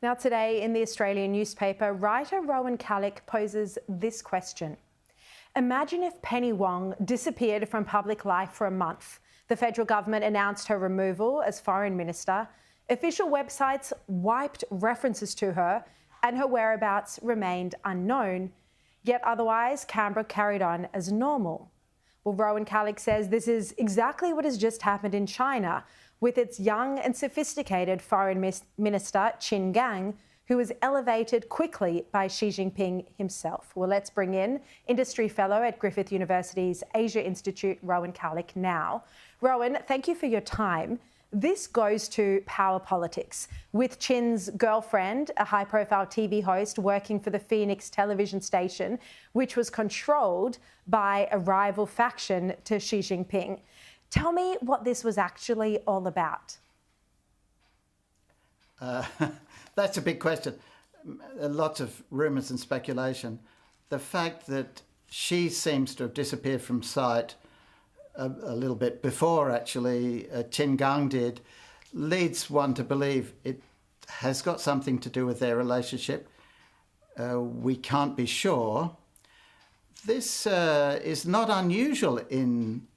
Now today in the Australian newspaper, writer Rowan Callick poses this question. Imagine if Penny Wong disappeared from public life for a month. The federal government announced her removal as foreign minister. Official websites wiped references to her and her whereabouts remained unknown. Yet otherwise, Canberra carried on as normal. Well, Rowan Callick says this is exactly what has just happened in China with its young and sophisticated foreign minister, Qin Gang, who was elevated quickly by Xi Jinping himself. Well, let's bring in industry fellow at Griffith University's Asia Institute, Rowan Callick now. Rowan, thank you for your time. This goes to power politics, with Qin's girlfriend, a high-profile TV host working for the Phoenix television station, which was controlled by a rival faction to Xi Jinping. Tell me what this was actually all about. That's a big question. Lots of rumours and speculation. The fact that she seems to have disappeared from sight a little bit before, actually, Qin Gang did, leads one to believe it has got something to do with their relationship. We can't be sure. This is not unusual in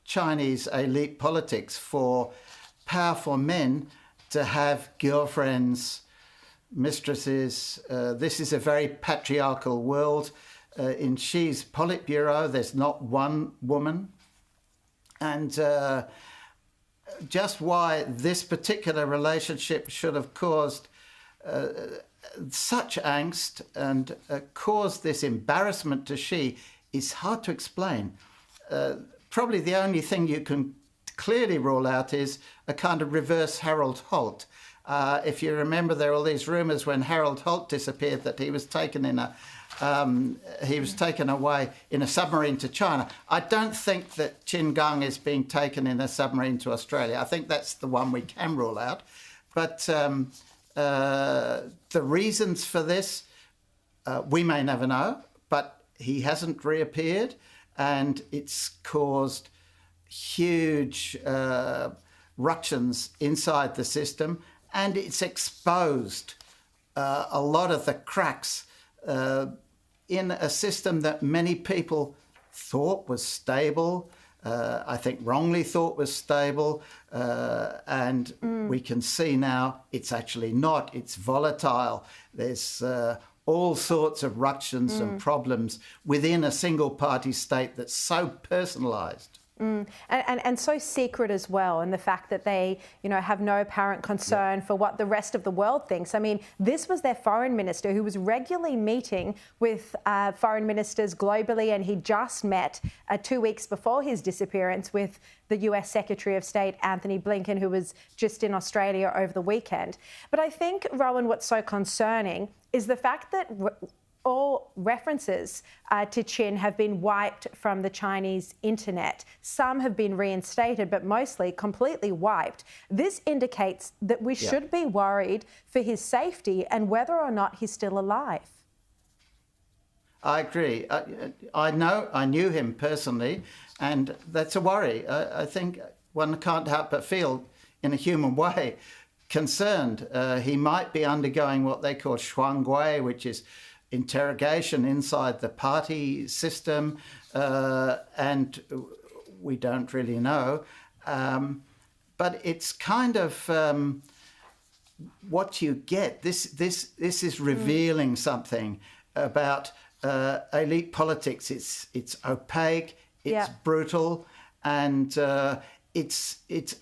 Chinese elite politics for powerful men to have girlfriends, mistresses. This is a very patriarchal world. In Xi's Politburo, there's not one woman. And just why this particular relationship should have caused such angst and caused this embarrassment to Xi is hard to explain. Probably the only thing you can clearly rule out is a kind of reverse Harold Holt. If you remember, there were all these rumours when Harold Holt disappeared that he was taken in he was taken away in a submarine to China. I don't think that Qin Gang is being taken in a submarine to Australia. I think that's the one we can rule out. But the reasons for this, we may never know, but he hasn't reappeared, and it's caused huge ructions inside the system, and it's exposed a lot of the cracks in a system that many people thought was stable, I think wrongly thought was stable, and we can see now it's actually not. It's volatile. There's all sorts of ructions and problems within a single party state that's so personalised. And so secret as well, and the fact that they, have no apparent concern for what the rest of the world thinks. I mean, this was their foreign minister who was regularly meeting with foreign ministers globally, and he just met 2 weeks before his disappearance with the US Secretary of State, Anthony Blinken, who was just in Australia over the weekend. But I think, Rowan, what's so concerning is the fact that all references to Qin have been wiped from the Chinese internet. Some have been reinstated, but mostly completely wiped. This indicates that we should be worried for his safety and whether or not he's still alive. I agree. I knew him personally, and that's a worry. I think one can't help but feel, in a human way, concerned. He might be undergoing what they call shuangui, which is interrogation inside the party system, and we don't really know. But it's kind of what you get. This is revealing something about elite politics. It's opaque, it's brutal, and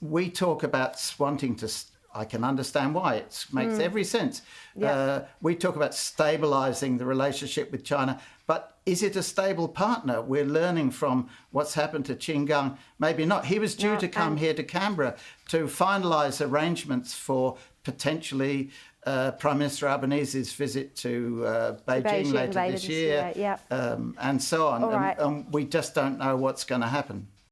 we talk about wanting to. I can understand why. It makes every sense. We talk about stabilising the relationship with China, but is it a stable partner? We're learning from what's happened to Qin Gang. Maybe not. He was due to come here to Canberra to finalise arrangements for potentially Prime Minister Albanese's visit to Beijing later this year, and so on. And we just don't know what's going to happen.